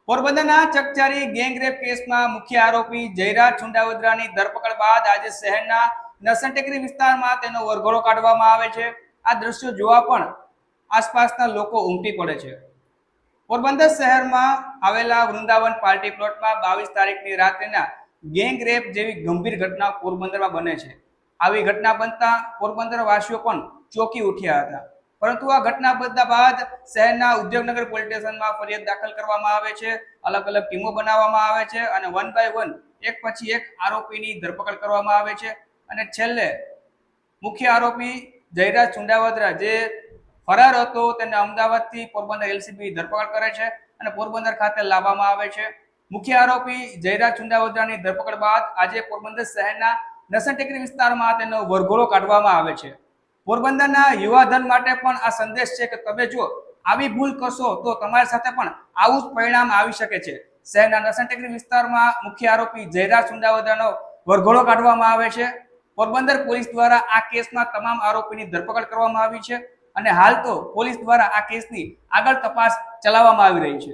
પોરબંદરના ચકચારી ગેંગરેપ કેસમાં મુખ્ય આરોપી જયરાજ છુંડાવદરાની ધરપકડ બાદ આજે શહેરના નસનટેકરી વિસ્તારમાં તેનો વરઘોડો કાઢવામાં આવે છે। આ દ્રશ્યો જોવા પણ આસપાસના લોકો ઉમટી પડે છે। પોરબંદર શહેરમાં આવેલા વૃંદાવન પાર્ટી પ્લોટમાં 22 તારીખની રાત્રિના ગેંગરેપ જેવી ગંભીર ઘટના પોરબંદરમાં બને છે। આવી ઘટના બનતા પોરબંદર વાસીઓ પણ ચોંકી ઉઠ્યા હતા। પરંતુ આ ઘટના બનતા બાદ શહેરના ઉદ્યોગનગર પોલીસ સ્ટેશનમાં ફરિયાદ દાખલ કરવામાં આવે છે। અલગ અલગ ટીમો બનાવવામાં આવે છે અને વન બાય વન એક પછી એક આરોપીની ધરપકડ કરવામાં આવે છે અને છેલ્લે મુખ્ય આરોપી જયરાજ છુંડાવદરા જે ફરાર હતો તેને અમદાવાદથી પોરબંદર એલસીબી ધરપકડ કરે છે અને પોરબંદર ખાતે લાવવામાં આવે છે। મુખ્ય આરોપી જયરાજ છુંડાવદરાની ધરપકડ બાદ આજે પોરબંદર શહેરના નસનટેકરી વિસ્તારમાં તેનો વરઘોડો કાઢવામાં આવે છે। પોરબંદરના યુવાધન માટે પણ આ સંદેશ છે કે તમે જો આવી ભૂલ કરશો તો તમારી સાથે પણ આવું જ પરિણામ આવી શકે છે। શહેરના નસનટેકરી વિસ્તારમાં મુખ્ય આરોપી જયરાજ છુંડાવદરાનો વરઘોડો કાઢવામાં આવે છે। પોરબંદર પોલીસ દ્વારા આ કેસમાં તમામ આરોપીની ધરપકડ કરવામાં આવી છે અને હાલ તો પોલીસ દ્વારા આ કેસની આગળ તપાસ ચલાવવામાં આવી રહી છે।